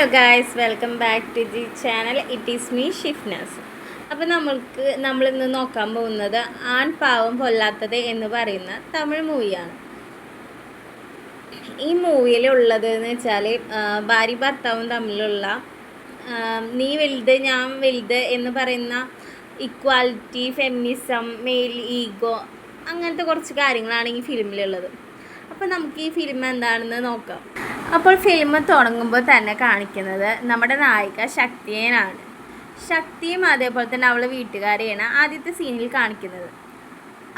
Hello guys, welcome back to the channel. It is me Shifnas. അപ്പോൾ നമ്മളിന്ന് നോക്കാൻ പോകുന്നത് ആൺ പാവം പൊല്ലാത്തത് എന്ന് പറയുന്ന തമിഴ് മൂവിയാണ്. ഈ മൂവിയിലുള്ളത് എന്ന് വെച്ചാൽ ഭാര്യ ഭർത്താവും തമ്മിലുള്ള നീ വലുത് ഞാൻ വലുത് എന്ന് പറയുന്ന ഇക്വാലിറ്റി, ഫെമിനിസം, മെയിൽ ഈഗോ, അങ്ങനത്തെ കുറച്ച് കാര്യങ്ങളാണ് ഈ ഫിലിമിലുള്ളത്. അപ്പോൾ നമുക്ക് ഈ ഫിലിം എന്താണെന്ന് നോക്കാം. അപ്പോൾ ഫിലിം തുടങ്ങുമ്പോൾ തന്നെ കാണിക്കുന്നത് നമ്മുടെ നായിക ശക്തിയേനാണ്. ശക്തിയും അതേപോലെ തന്നെ അവളെ വീട്ടുകാരെയാണ് ആദ്യത്തെ സീനിൽ കാണിക്കുന്നത്.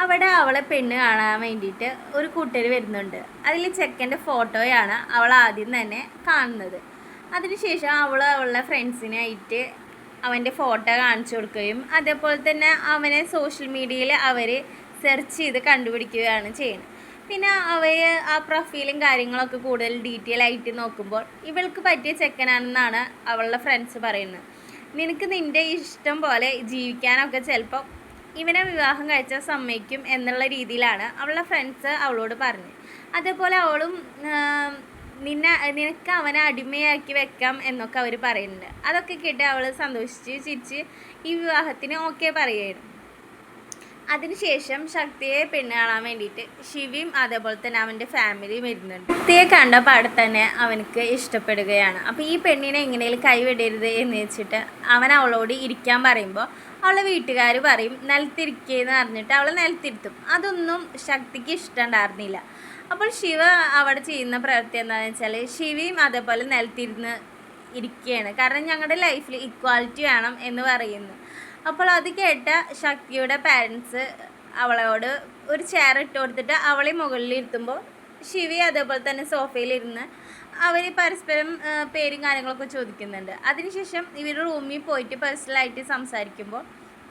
അവിടെ അവളെ പെണ്ണ് കാണാൻ വേണ്ടിയിട്ട് ഒരു കൂട്ടർ വരുന്നുണ്ട്. അതിൽ ചെക്കൻ്റെ ഫോട്ടോയാണ് അവൾ ആദ്യം തന്നെ കാണുന്നത്. അതിനുശേഷം അവളുടെ ഫ്രണ്ട്സിനായിട്ട് അവൻ്റെ ഫോട്ടോ കാണിച്ചു കൊടുക്കുകയും അതേപോലെ തന്നെ അവനെ സോഷ്യൽ മീഡിയയിൽ അവർ സെർച്ച് ചെയ്ത് കണ്ടുപിടിക്കുകയാണ് ചെയ്യുന്നത്. പിന്നെ അവർ ആ പ്രൊഫൈലും കാര്യങ്ങളൊക്കെ കൂടുതൽ ഡീറ്റെയിൽ ആയിട്ട് നോക്കുമ്പോൾ ഇവൾക്ക് പറ്റിയ ചെക്കനാണെന്നാണ് അവളുടെ ഫ്രണ്ട്സ് പറയുന്നത്. നിനക്ക് നിൻ്റെ ഇഷ്ടം പോലെ ജീവിക്കാനൊക്കെ ചിലപ്പോൾ ഇവനെ വിവാഹം കഴിച്ചാൽ സമ്മതിക്കും എന്നുള്ള രീതിയിലാണ് അവളുടെ ഫ്രണ്ട്സ് അവളോട് പറഞ്ഞത്. അതേപോലെ അവളും നിനക്ക് അവനെ അടിമയാക്കി വെക്കാം എന്നൊക്കെ അവർ പറയുന്നുണ്ട്. അതൊക്കെ കേട്ട് അവൾ സന്തോഷിച്ച് ചിരിച്ച് ഈ വിവാഹത്തിന് ഓക്കെ പറയുകയാണ്. അതിനുശേഷം ശക്തിയെ പെണ്ണ് കാണാൻ വേണ്ടിയിട്ട് ശിവയും അതേപോലെ തന്നെ അവൻ്റെ ഫാമിലിയും വരുന്നുണ്ട്. ശക്തിയെ കണ്ട പാടെ തന്നെ അവനക്ക് ഇഷ്ടപ്പെടുകയാണ്. അപ്പോൾ ഈ പെണ്ണിനെ എങ്ങനെയും കൈവിടരുത് എന്ന് വെച്ചിട്ട് അവൻ അവളോട് ഇരിക്കാൻ പറയുമ്പോൾ അവളെ വീട്ടുകാർ പറയും നിലത്തിരിക്കുകയെന്ന് പറഞ്ഞിട്ട് അവളെ നിലത്തിരുത്തും. അതൊന്നും ശക്തിക്ക് ഇഷ്ടമുണ്ടായിരുന്നില്ല. അപ്പോൾ ശിവ അവിടെ ചെയ്യുന്ന പ്രവൃത്തി എന്താണെന്ന് വെച്ചാൽ ശിവയും അതേപോലെ നിലത്തിരുന്ന് ഇരിക്കുകയാണ്. കാരണം ഞങ്ങളുടെ ലൈഫിൽ ഇക്വാലിറ്റി വേണം എന്ന് പറയുന്നു. അപ്പോൾ അത് കേട്ട ശക്തിയുടെ പാരൻസ് അവളോട് ഒരു ചെയർ ഇട്ട് കൊടുത്തിട്ട് അവളെ മുകളിലിരുത്തുമ്പോൾ ശിവി അതേപോലെ തന്നെ സോഫയിലിരുന്ന് അവർ പരസ്പരം പേരും കാര്യങ്ങളൊക്കെ ചോദിക്കുന്നുണ്ട്. അതിനുശേഷം ഇവർ റൂമിൽ പോയിട്ട് പേഴ്സണലായിട്ട് സംസാരിക്കുമ്പോൾ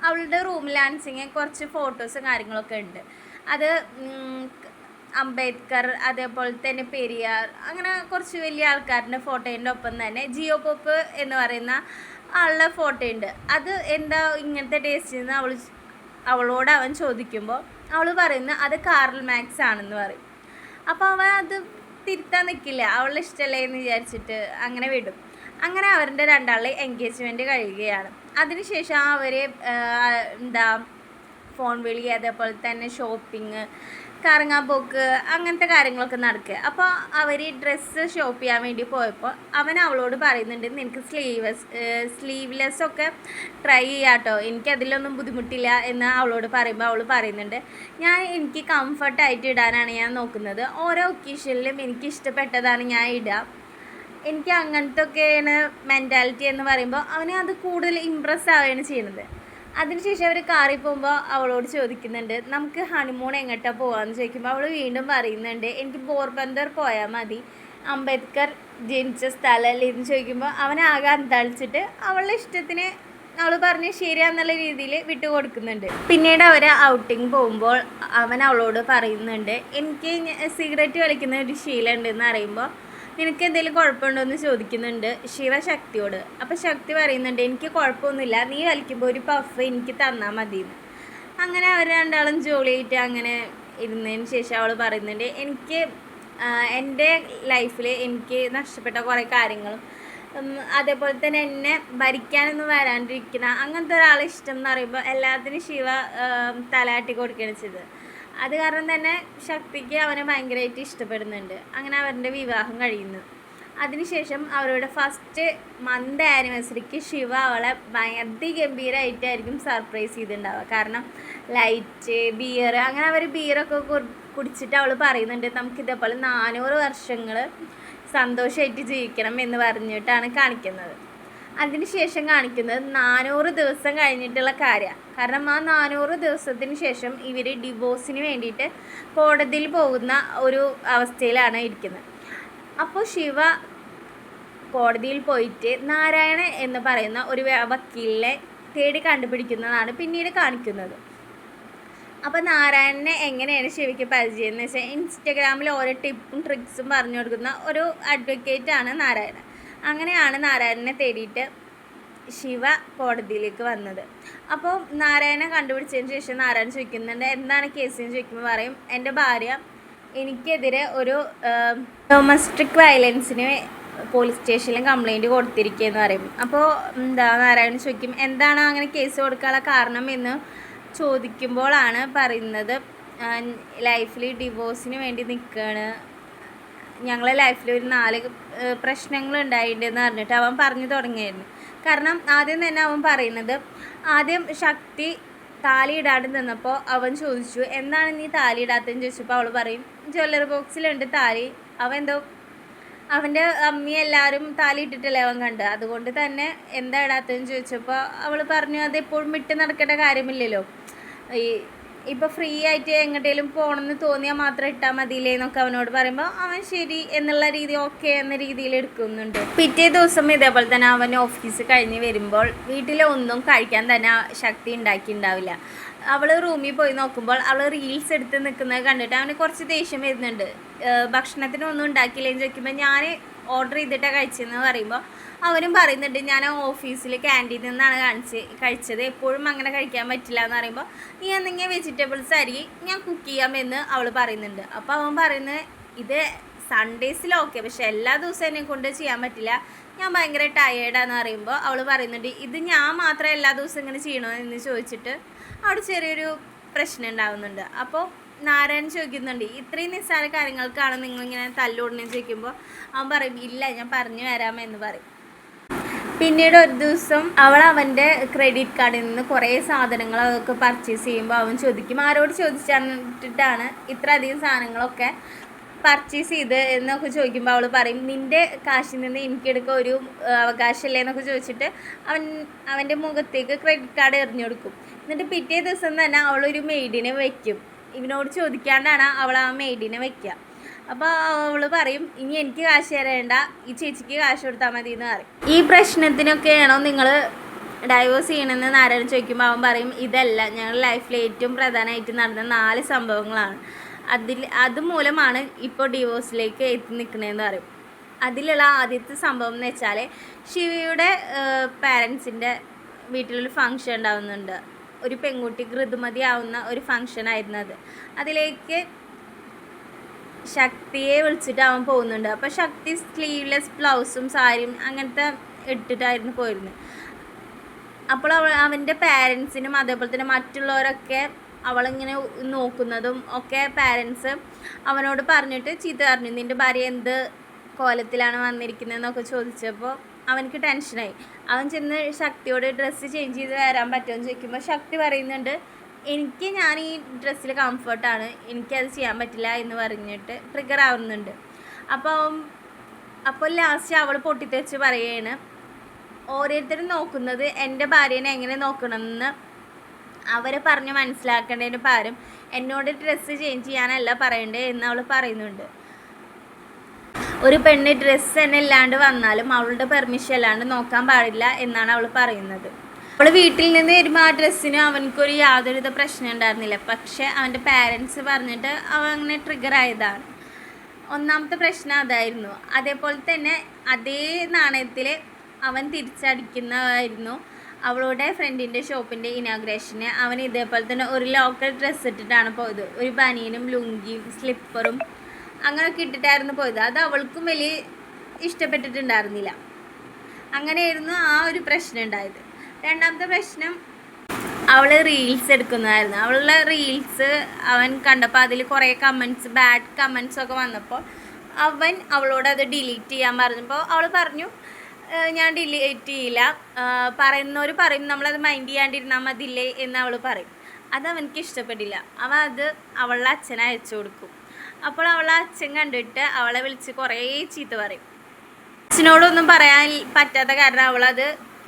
അവളുടെ റൂമിലാണെങ്കിൽ കുറച്ച് ഫോട്ടോസും കാര്യങ്ങളൊക്കെ ഉണ്ട്. അത് അംബേദ്കർ, അതേപോലെ തന്നെ പെരിയാർ, അങ്ങനെ കുറച്ച് വലിയ ആൾക്കാരുടെ ഫോട്ടോൻ്റെ ഒപ്പം തന്നെ ജിയോ പോപ്പ് എന്ന് പറയുന്ന ആളുടെ ഫോട്ടോ ഉണ്ട്. അത് എന്താ ഇങ്ങനത്തെ ടേസ്റ്റ് എന്ന് അവളോട് അവൻ ചോദിക്കുമ്പോൾ അവൾ പറയുന്നത് അത് കാർൽ മാക്സ് ആണെന്ന് പറയും. അപ്പോൾ അവൻ അത് തിരുത്താൻ നിൽക്കില്ല, അവളുടെ ഇഷ്ടമല്ലേ എന്ന് വിചാരിച്ചിട്ട് അങ്ങനെ വിടും. അങ്ങനെ അവരുടെ രണ്ടാളുടെ എൻഗേജ്മെൻറ്റ് കഴിയുകയാണ്. അതിനുശേഷം അവർ ഫോൺ വിളി, അതേപോലെ തന്നെ ഷോപ്പിങ്, കറങ്ങാൻ പോക്ക്, അങ്ങനത്തെ കാര്യങ്ങളൊക്കെ നടക്കുക. അപ്പോൾ അവർ ഡ്രസ്സ് ഷോപ്പ് ചെയ്യാൻ വേണ്ടി പോയപ്പോൾ അവൻ അവളോട് പറയുന്നുണ്ട് നിനക്ക് സ്ലീവ്ലെസ് ഒക്കെ ട്രൈ ചെയ്യാട്ടോ, എനിക്കതിലൊന്നും ബുദ്ധിമുട്ടില്ല എന്ന് അവളോട് പറയുമ്പോൾ അവൾ പറയുന്നുണ്ട് എനിക്ക് കംഫർട്ടായിട്ട് ഇടാനാണ് ഞാൻ നോക്കുന്നത്, ഓരോ ഒക്കേഷനിലും എനിക്ക് ഇഷ്ടപ്പെട്ടതാണ് ഞാൻ ഇടുക, എനിക്ക് അങ്ങനത്തെ ഒക്കെയാണ് മെൻറ്റാലിറ്റി എന്ന് പറയുമ്പോൾ അവനെ അത് കൂടുതൽ ഇമ്പ്രസ് ആവുകയാണ് ചെയ്യുന്നത്. അതിനുശേഷം അവർ കാറിൽ പോകുമ്പോൾ അവളോട് ചോദിക്കുന്നുണ്ട് നമുക്ക് ഹണിമൂൺ എങ്ങോട്ടാണ് പോകാമെന്ന് ചോദിക്കുമ്പോൾ അവൾ വീണ്ടും പറയുന്നുണ്ട് എനിക്ക് പോർബന്ദർ പോയാൽ മതി, അംബേദ്കർ ജനിച്ച സ്ഥലമല്ലേ എന്ന് ചോദിക്കുമ്പോൾ അവനാകെ അന്താളിച്ചിട്ട് അവളുടെ ഇഷ്ടത്തിന് അവൾ പറഞ്ഞ് ശരിയാന്നുള്ള രീതിയിൽ വിട്ടുകൊടുക്കുന്നുണ്ട്. പിന്നീട് അവർ ഔട്ടിങ് പോകുമ്പോൾ അവൻ അവളോട് പറയുന്നുണ്ട് എനിക്ക് സിഗരറ്റ് വലിക്കുന്ന ഒരു ശീലം ഉണ്ടെന്ന് അറിയുമ്പോൾ നിനക്ക് എന്തെങ്കിലും കുഴപ്പമുണ്ടോ എന്ന് ചോദിക്കുന്നുണ്ട് ശിവശക്തിയോട്. അപ്പോൾ ശക്തി പറയുന്നുണ്ട് എനിക്ക് കുഴപ്പമൊന്നുമില്ല, നീ വലിക്കുമ്പോൾ ഒരു പഫ് എനിക്ക് തന്നാൽ മതിയെന്ന്. അങ്ങനെ അവർ രണ്ടാളും ജോലിയായിട്ട് അങ്ങനെ ഇരുന്നതിന് ശേഷം അവൾ പറയുന്നുണ്ട് എനിക്ക് എൻ്റെ ലൈഫിൽ എനിക്ക് നഷ്ടപ്പെട്ട കുറേ കാര്യങ്ങളും അതേപോലെ തന്നെ എന്നെ ഭരിക്കാനൊന്നും വരാണ്ടിരിക്കുന്ന അങ്ങനത്തെ ഒരാളെ ഇഷ്ടം എന്ന് പറയുമ്പോൾ എല്ലാത്തിനും ശിവ തലയാട്ടി കൊടുക്കുകയാണ് ചെയ്തത്. അത് കാരണം തന്നെ ശക്തിക്ക് അവനെ ഭയങ്കരമായിട്ട് ഇഷ്ടപ്പെടുന്നുണ്ട്. അങ്ങനെ അവരുടെ വിവാഹം കഴിയുന്നു. അതിനുശേഷം അവരുടെ ഫസ്റ്റ് മന്ത് ആനിവേഴ്സറിക്ക് ശിവ അവളെ അതിഗംഭീരമായിട്ടായിരിക്കും സർപ്രൈസ് ചെയ്തിട്ടുണ്ടാവുക. കാരണം ലൈറ്റ്, ബിയർ, അങ്ങനെ അവർ ബിയറൊക്കെ കുടിച്ചിട്ട് അവൾ പറയുന്നുണ്ട് നമുക്കിതേപോലെ 400 വർഷങ്ങൾ സന്തോഷമായിട്ട് ജീവിക്കണം എന്ന് പറഞ്ഞിട്ടാണ് കാണിക്കുന്നത്. അതിനുശേഷം കാണിക്കുന്നത് 400 ദിവസം കഴിഞ്ഞിട്ടുള്ള കാര്യമാണ്. കാരണം ആ 400 ദിവസത്തിന് ശേഷം ഇവർ ഡിവോഴ്സിന് വേണ്ടിയിട്ട് കോടതിയിൽ പോകുന്ന ഒരു അവസ്ഥയിലാണ് ഇരിക്കുന്നത്. അപ്പോൾ ശിവ കോടതിയിൽ പോയിട്ട് നാരായണൻ എന്ന് പറയുന്ന ഒരു വക്കീലിനെ തേടി കണ്ടുപിടിക്കുന്നതാണ് പിന്നീട് കാണിക്കുന്നത്. അപ്പോൾ നാരായണനെ എങ്ങനെയാണ് ശിവയ്ക്ക് പരിചയം എന്ന് വെച്ചാൽ ഇൻസ്റ്റഗ്രാമിൽ ഓരോ ടിപ്പും ട്രിക്സും പറഞ്ഞു കൊടുക്കുന്ന ഒരു അഡ്വക്കേറ്റാണ് നാരായണൻ. അങ്ങനെയാണ് നാരായണനെ തേടിയിട്ട് ശിവ കോടതിയിലേക്ക് വന്നത്. അപ്പോൾ നാരായണനെ കണ്ടുപിടിച്ചതിന് ശേഷം നാരായണൻ ചോദിക്കുന്നുണ്ട് എന്താണ് കേസെന്ന് ചോദിക്കുമ്പോൾ പറയും എൻ്റെ ഭാര്യ എനിക്കെതിരെ ഒരു ഡൊമസ്റ്റിക് വയലൻസിന് പോലീസ് സ്റ്റേഷനിൽ കംപ്ലയിൻറ്റ് കൊടുത്തിരിക്കുകയെന്ന് പറയും. അപ്പോൾ നാരായണൻ ചോദിക്കും എന്താണ് അങ്ങനെ കേസ് കൊടുക്കാനുള്ള കാരണം എന്ന് ചോദിക്കുമ്പോഴാണ് പറയുന്നത്, ലൈഫിൽ ഡിവോഴ്സിന് വേണ്ടി നിൽക്കുകയാണ്, ഞങ്ങളെ ലൈഫിൽ ഒരു 4 പ്രശ്നങ്ങളുണ്ടായിട്ടുണ്ടെന്ന് പറഞ്ഞിട്ട് അവൻ പറഞ്ഞു തുടങ്ങിയായിരുന്നു. കാരണം ആദ്യം തന്നെ അവൻ പറയുന്നത്, ആദ്യം ശക്തി താലി ഇടാണ്ട് നിന്നപ്പോൾ അവൻ ചോദിച്ചു എന്താണ് നീ താലി ഇടാത്തതെന്ന് ചോദിച്ചപ്പോൾ അവൾ പറയും ജ്വല്ലറി ബോക്സിലുണ്ട് താലി. അവൻ്റെ അമ്മയും എല്ലാവരും താലി ഇട്ടിട്ടല്ലേ അവൻ കണ്ട്, അതുകൊണ്ട് തന്നെ എന്താ ഇടാത്തതെന്ന് ചോദിച്ചപ്പോൾ അവൾ പറഞ്ഞു അതെപ്പോഴും വിട്ട് നടക്കേണ്ട കാര്യമില്ലല്ലോ, ഇപ്പോൾ ഫ്രീ ആയിട്ട് എങ്ങോട്ടേലും പോകണമെന്ന് തോന്നിയാൽ മാത്രം ഇട്ടാൽ മതിയില്ലേ എന്നൊക്കെ അവനോട് പറയുമ്പോൾ അവൻ ശരി എന്നുള്ള രീതി ഓക്കെ എന്ന രീതിയിൽ എടുക്കുന്നുണ്ട്. പിറ്റേ ദിവസം ഇതേപോലെ തന്നെ അവൻ ഓഫീസ് കഴിഞ്ഞ് വരുമ്പോൾ വീട്ടിലൊന്നും കഴിക്കാൻ തന്നെ ശക്തി ഉണ്ടാക്കിയിട്ടുണ്ടാവില്ല. അവൾ റൂമിൽ പോയി നോക്കുമ്പോൾ അവൾ റീൽസ് എടുത്ത് നിൽക്കുന്നത് കണ്ടിട്ട് അവന് കുറച്ച് ദേഷ്യം വരുന്നുണ്ട്. ഭക്ഷണത്തിനൊന്നും ഉണ്ടാക്കിയില്ലെന്ന് ചോദിക്കുമ്പോൾ ഞാൻ ഓർഡർ ചെയ്തിട്ടാണ് കഴിച്ചതെന്ന് പറയുമ്പോൾ അവനും പറയുന്നുണ്ട് ഞാൻ ഓഫീസിൽ ക്യാൻറ്റീനിൽ നിന്നാണ് കഴിച്ചത്, എപ്പോഴും അങ്ങനെ കഴിക്കാൻ പറ്റില്ല എന്ന് പറയുമ്പോൾ നീ എന്തെങ്കിലും വെജിറ്റബിൾസ് അരി ഞാൻ കുക്ക് ചെയ്യാമെന്ന് അവൾ പറയുന്നുണ്ട്. അപ്പോൾ അവൻ പറയുന്നത് ഇത് സൺഡേസിൽ ഓക്കെ, പക്ഷെ എല്ലാ ദിവസവും എന്നെ കൊണ്ട് ചെയ്യാൻ പറ്റില്ല, ഞാൻ ഭയങ്കര ടയേർഡാന്ന് പറയുമ്പോൾ അവൾ പറയുന്നുണ്ട് ഇത് ഞാൻ മാത്രം എല്ലാ ദിവസവും ഇങ്ങനെ ചെയ്യണോ എന്ന് ചോദിച്ചിട്ട് അവിടെ ചെറിയൊരു പ്രശ്നം ഉണ്ടാകുന്നുണ്ട്. അപ്പോൾ നാരായണൻ ചോദിക്കുന്നുണ്ട് ഇത്രയും നിസ്സാര കാര്യങ്ങൾക്കാണ് നിങ്ങളിങ്ങനെ തല്ലുകൂടണെന്ന് ചോദിക്കുമ്പോൾ അവൻ പറയും ഇല്ല ഞാൻ പറഞ്ഞു തരാമെന്ന് പറയും. പിന്നീട് ഒരു ദിവസം അവൾ അവൻ്റെ ക്രെഡിറ്റ് കാർഡിൽ നിന്ന് കുറേ സാധനങ്ങളൊക്കെ പർച്ചേസ് ചെയ്യുമ്പോൾ അവൻ ചോദിക്കും ആരോട് ചോദിച്ചിട്ടാണ് ഇത്ര അധികം സാധനങ്ങളൊക്കെ പർച്ചേസ് ചെയ്ത് എന്നൊക്കെ ചോദിക്കുമ്പോൾ അവൾ പറയും നിൻ്റെ കാശിൽ നിന്ന് എനിക്കെടുക്കാൻ ഒരു അവകാശമില്ലേ എന്നൊക്കെ ചോദിച്ചിട്ട് അവൻ്റെ മുഖത്തേക്ക് ക്രെഡിറ്റ് കാർഡ് എറിഞ്ഞു കൊടുക്കും. എന്നിട്ട് പിറ്റേ ദിവസം തന്നെ അവളൊരു മെയ്ഡിനെ വയ്ക്കും. ഇവനോട് ചോദിക്കാണ്ടാണ് അവൾ ആ മെയ്ഡിനെ വയ്ക്കുക. അപ്പോൾ അവൾ പറയും ഇനി എനിക്ക് കാശ് തരേണ്ട, ഈ ചേച്ചിക്ക് കാശ് കൊടുത്താൽ മതി എന്ന് പറയും. ഈ പ്രശ്നത്തിനൊക്കെയാണോ നിങ്ങൾ ഡൈവേഴ്സ് ചെയ്യണമെന്ന് നാരായണൻ ചോദിക്കുമ്പോൾ അവൻ പറയും ഇതല്ല, ഞങ്ങളുടെ ലൈഫിൽ ഏറ്റവും പ്രധാനമായിട്ട് നടന്ന 4 സംഭവങ്ങളാണ്, അതുമൂലമാണ് ഇപ്പോൾ ഡിവോഴ്സിലേക്ക് എത്തി നിൽക്കണതെന്ന് പറയും. അതിലുള്ള ആദ്യത്തെ സംഭവം എന്ന് വെച്ചാൽ ശിവയുടെ പാരൻസിൻ്റെ വീട്ടിലൊരു ഫങ്ഷൻ ഉണ്ടാവുന്നുണ്ട്. ഒരു പെൺകുട്ടിക്ക് ഋതുമതി ആവുന്ന ഒരു ഫങ്ഷൻ ആയിരുന്നു അത്. അതിലേക്ക് ശക്തിയെ വിളിച്ചിട്ട് അവൻ പോകുന്നുണ്ട്. അപ്പോൾ ശക്തി സ്ലീവ്ലെസ് ബ്ലൗസും സാരിയും അങ്ങനത്തെ ഇട്ടിട്ടായിരുന്നു പോയിരുന്നത്. അപ്പോൾ അവൻ്റെ പാരൻസിനും അതേപോലെ തന്നെ മറ്റുള്ളവരൊക്കെ അവളിങ്ങനെ നോക്കുന്നതും ഒക്കെ പാരൻസ് അവനോട് പറഞ്ഞിട്ട് ചീത്ത പറഞ്ഞു നിൻ്റെ ഭാര്യ എന്ത് കോലത്തിലാണ് വന്നിരിക്കുന്നതെന്നൊക്കെ ചോദിച്ചപ്പോൾ അവനക്ക് ടെൻഷനായി. അവൻ ചെന്ന് ശക്തിയോട് ഡ്രസ്സ് ചേഞ്ച് ചെയ്ത് വരാൻ പറ്റുമെന്ന് ചോദിക്കുമ്പോൾ ശക്തി പറയുന്നുണ്ട് ഞാൻ ഈ ഡ്രസ്സിൽ കംഫർട്ടാണ്, എനിക്കത് ചെയ്യാൻ പറ്റില്ല എന്ന് പറഞ്ഞിട്ട് ട്രിഗർ ആവുന്നുണ്ട്. അപ്പോൾ ലാസ്റ്റ് അവൾ പൊട്ടിത്തെറിച്ച് പറയുകയാണ് ഓരോരുത്തരും നോക്കുന്നത് എൻ്റെ ഭാര്യേനെ എങ്ങനെ നോക്കണമെന്ന് അവരെ പറഞ്ഞ് മനസ്സിലാക്കേണ്ടതിന് പകരം എന്നോട് ഡ്രസ്സ് ചേഞ്ച് ചെയ്യാനല്ല പറയണ്ടേ എന്ന് അവൾ പറയുന്നുണ്ട്. ഒരു പെണ്ണ് ഡ്രസ്സ് തന്നെ ഇല്ലാണ്ട് വന്നാലും അവളുടെ പെർമിഷൻ അല്ലാണ്ട് നോക്കാൻ പാടില്ല എന്നാണ് അവൾ പറയുന്നത്. അവൾ വീട്ടിൽ നിന്ന് വരുമ്പോൾ ആ ഡ്രസ്സിന് അവനക്കൊരു യാതൊരുവിധ പ്രശ്നം ഉണ്ടായിരുന്നില്ല. പക്ഷേ അവൻ്റെ പാരൻസ് പറഞ്ഞിട്ട് അവൻ അങ്ങനെ ട്രിഗർ ആയതാണ്. ഒന്നാമത്തെ പ്രശ്നം അതായിരുന്നു. അതേപോലെ തന്നെ അതേ നാണയത്തിൽ അവൻ തിരിച്ചടിക്കുന്നതായിരുന്നു അവളുടെ ഫ്രണ്ടിൻ്റെ ഷോപ്പിൻ്റെ ഇനാഗ്രേഷന്. അവൻ ഇതേപോലെ തന്നെ ഒരു ലോക്കൽ ഡ്രസ്സ് ഇട്ടിട്ടാണ് പോയത്, ഒരു ബനിയനും ലുങ്കിയും സ്ലിപ്പറും അങ്ങനെയൊക്കെ ഇട്ടിട്ടായിരുന്നു പോയത്. അത് അവൾക്കും വലിയ ഇഷ്ടപ്പെട്ടിട്ടുണ്ടായിരുന്നില്ല. അങ്ങനെയായിരുന്നു ആ ഒരു പ്രശ്നം ഉണ്ടായത്. രണ്ടാമത്തെ പ്രശ്നം അവൾ റീൽസ് എടുക്കുന്നതായിരുന്നു. അവളുടെ റീൽസ് അവൻ കണ്ടപ്പോൾ അതിൽ കുറേ കമൻറ്റ്സ് ബാഡ് കമൻറ്റ്സ് ഒക്കെ വന്നപ്പോൾ അവൻ അവളോട് അത് ഡിലീറ്റ് ചെയ്യാൻ പറഞ്ഞപ്പോൾ അവൾ പറഞ്ഞു ഞാൻ ഡിലീറ്റ് ചെയ്യില്ല, പറയുന്നവർ പറയും നമ്മളത് മൈൻഡ് ചെയ്യാണ്ടിരുന്നാൽ മതിയില്ലേ എന്ന് അവൾ പറയും. അത് അവനക്ക് ഇഷ്ടപ്പെട്ടില്ല. അവൻ അത് അവളുടെ അച്ഛനെ അയച്ചു കൊടുക്കും. അപ്പോൾ അവളുടെ അച്ഛൻ കണ്ടിട്ട് അവളെ വിളിച്ച് കുറേ ചീത്ത പറയും. അച്ഛനോടൊന്നും പറയാൻ പറ്റാത്ത കാരണം അവളത്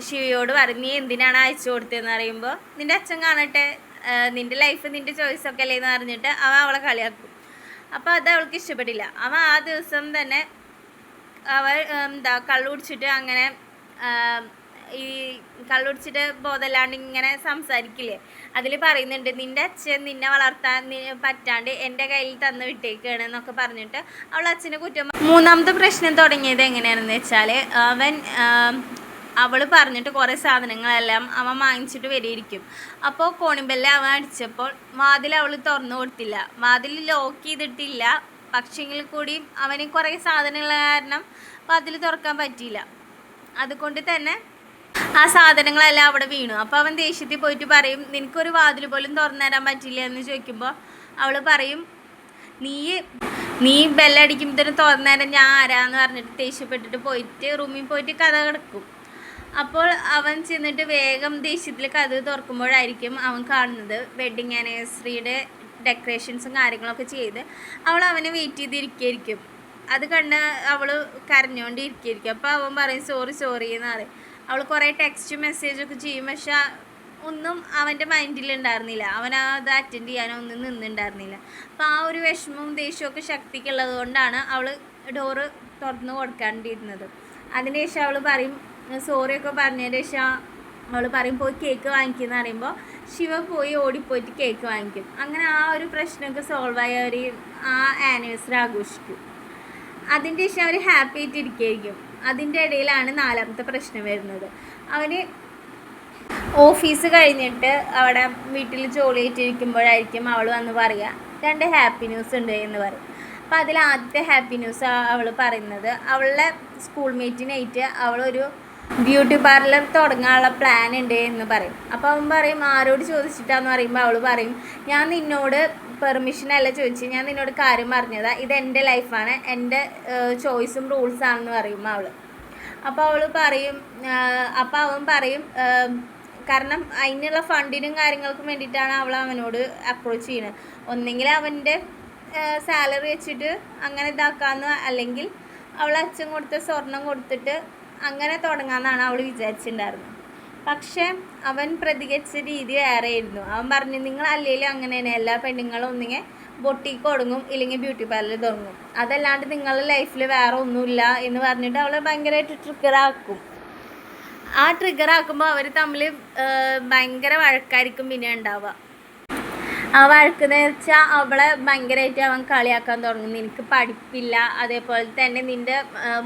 ശിവയോട് പറയും നീ എന്തിനാണ് അയച്ചു കൊടുത്തതെന്ന് പറയുമ്പോൾ നിൻ്റെ അച്ഛൻ കാണട്ടെ, നിൻ്റെ ലൈഫ് നിൻ്റെ ചോയ്സൊക്കെ അല്ലേ എന്ന് പറഞ്ഞിട്ട് അവളെ കളിയാക്കും. അപ്പോൾ അത് അവൾക്ക് ഇഷ്ടപ്പെട്ടില്ല. അവൻ ആ ദിവസം തന്നെ അവൾ കള്ളു കുടിച്ചിട്ട് അങ്ങനെ ഈ കള്ളുടിച്ചിട്ട് ബോധമില്ലാണ്ട് ഇങ്ങനെ സംസാരിക്കില്ലേ, അതിൽ പറയുന്നുണ്ട് നിൻ്റെ അച്ഛൻ നിന്നെ വളർത്താൻ പറ്റാണ്ട് എൻ്റെ കയ്യിൽ തന്ന് വിട്ടേക്കാണ് എന്നൊക്കെ പറഞ്ഞിട്ട് അവൾ അച്ഛനെ കുറ്റം. മൂന്നാമത്തെ പ്രശ്നം തുടങ്ങിയത് എങ്ങനെയാണെന്ന് വെച്ചാൽ അവൾ പറഞ്ഞിട്ട് കുറേ സാധനങ്ങളെല്ലാം അവൻ വാങ്ങിച്ചിട്ട് വരിയിരിക്കും. അപ്പോൾ കോണിമ്പെല്ലാം അവൻ അടിച്ചപ്പോൾ വാതിൽ അവൾ തുറന്നു കൊടുത്തില്ല. വാതിൽ ലോക്ക് ചെയ്തിട്ടില്ല, പക്ഷെങ്കിൽ കൂടി അവന് കുറേ സാധനങ്ങൾ കാരണം വാതിൽ തുറക്കാൻ പറ്റിയില്ല. അതുകൊണ്ട് തന്നെ ആ സാധനങ്ങളെല്ലാം അവിടെ വീണു. അപ്പോൾ അവൻ ദേഷ്യത്തിൽ പോയിട്ട് പറയും, നിനക്കൊരു വാതിൽ പോലും തുറന്നു തരാൻ പറ്റില്ല എന്ന് ചോദിക്കുമ്പോൾ അവൾ പറയും, നീ ബെല്ലടിക്കുമ്പോഴത്തേനും തുറന്നു തരാൻ ഞാൻ ആരാന്ന് പറഞ്ഞിട്ട് ദേഷ്യപ്പെട്ടിട്ട് പോയിട്ട് റൂമിൽ പോയിട്ട് കഥ കിടക്കും. അപ്പോൾ അവൻ ചെന്നിട്ട് വേഗം ദേഷ്യത്തിൽ കഥ തുറക്കുമ്പോഴായിരിക്കും അവൻ കാണുന്നത് വെഡ്ഡിങ് ആനിവേഴ്സറിയുടെ ഡെക്കറേഷൻസും കാര്യങ്ങളൊക്കെ ചെയ്ത് അവൾ അവനെ വെയിറ്റ് ചെയ്തിരിക്കുകയായിരിക്കും. അത് കണ്ട് അവൾ കരഞ്ഞുകൊണ്ടിരിക്കുകയായിരിക്കും. അപ്പോൾ അവൻ പറയും സോറി എന്ന് പറയും. അവൾ കുറേ ടെക്സ്റ്റ് മെസ്സേജൊക്കെ ചെയ്യും, പക്ഷെ ഒന്നും അവൻ്റെ മൈൻഡിലുണ്ടായിരുന്നില്ല. അവൻ അത് അറ്റൻഡ് ചെയ്യാനോ ഒന്നും നിന്നുണ്ടായിരുന്നില്ല. അപ്പോൾ ആ ഒരു വിഷമവും ദേഷ്യമൊക്കെ ശക്തിക്കുള്ളത് കൊണ്ടാണ് അവൾ ഡോറ് തുറന്ന് കൊടുക്കാണ്ടിരുന്നത്. അതിനുശേഷം അവൾ പറയും സോറിയൊക്കെ പറഞ്ഞതിന് ശേഷം അവൾ പറയും പോയി കേക്ക് വാങ്ങിക്കുന്ന പറയുമ്പോൾ ശിവ പോയി ഓടിപ്പോയിട്ട് കേക്ക് വാങ്ങിക്കും. അങ്ങനെ ആ ഒരു പ്രശ്നമൊക്കെ സോൾവായി അവർ ആ ആനിവേഴ്സറി ആഘോഷിക്കും. അതിൻ്റെ ശേഷം അവർ ഹാപ്പി ആയിട്ടിരിക്കുകയായിരിക്കും. അതിൻ്റെ ഇടയിലാണ് 4ാമത്തെ പ്രശ്നം വരുന്നത്. അവന് ഓഫീസ് കഴിഞ്ഞിട്ട് അവിടെ വീട്ടിൽ ജോലി ആയിട്ടിരിക്കുമ്പോഴായിരിക്കും അവൾ വന്ന് പറയുക 2 ഹാപ്പി ന്യൂസ് ഉണ്ട് എന്ന് പറയും. അപ്പോൾ അതിൽ ആദ്യത്തെ ഹാപ്പി ന്യൂസ് അവൾ പറയുന്നത് അവളുടെ സ്കൂൾ മേറ്റിനായിട്ട് അവളൊരു ബ്യൂട്ടി പാർലർ തുടങ്ങാനുള്ള പ്ലാൻ ഉണ്ട് എന്ന് പറയും. അപ്പോൾ അവൻ പറയും ആരോട് ചോദിച്ചിട്ടാന്ന് പറയുമ്പോൾ അവൾ പറയും ഞാൻ നിന്നോട് പെർമിഷനല്ല ചോദിച്ചു, ഞാൻ നിന്നോട് കാര്യം പറഞ്ഞതാ, ഇത് എൻ്റെ ലൈഫാണ്, എൻ്റെ ചോയ്സും റൂൾസാണെന്ന് പറയുമ്പോൾ അവൾ. അപ്പോൾ അവൻ പറയും കാരണം അതിനുള്ള ഫണ്ടിനും കാര്യങ്ങൾക്കും വേണ്ടിയിട്ടാണ് അവൾ അവനോട് അപ്രോച്ച് ചെയ്യുന്നത്. ഒന്നെങ്കിൽ അവൻ്റെ സാലറി വെച്ചിട്ട് അങ്ങനെ ഇതാക്കാമെന്ന്, അല്ലെങ്കിൽ അവൾ അച്ഛൻ കൊടുത്ത സ്വർണം കൊടുത്തിട്ട് അങ്ങനെ തുടങ്ങാമെന്നാണ് അവൾ വിചാരിച്ചിട്ടുണ്ടായിരുന്നത്. പക്ഷേ അവൻ പ്രതികരിച്ച രീതി വേറെയായിരുന്നു. അവൻ പറഞ്ഞു നിങ്ങൾ അല്ലെങ്കിലും അങ്ങനെ തന്നെ എല്ലാ പെണ്ണുങ്ങളും ഒന്നെങ്കിൽ ബൊട്ടിക്ക് തുടങ്ങും ഇല്ലെങ്കിൽ ബ്യൂട്ടി പാർലർ തുടങ്ങും, അതല്ലാണ്ട് നിങ്ങളുടെ ലൈഫിൽ വേറെ ഒന്നുമില്ല എന്ന് പറഞ്ഞിട്ട് അവളെ ഭയങ്കരമായിട്ട് ട്രിഗറാക്കും. ആ ട്രിഗറാക്കുമ്പോൾ അവർ തമ്മിൽ ഭയങ്കര വഴക്കായിരിക്കും പിന്നെ ഉണ്ടാവുക. ആ വഴക്കെന്ന് വെച്ചാൽ അവളെ ഭയങ്കരമായിട്ട് അവൻ കളിയാക്കാൻ തുടങ്ങും. നിനക്ക് പഠിപ്പില്ല, അതേപോലെ തന്നെ നിൻ്റെ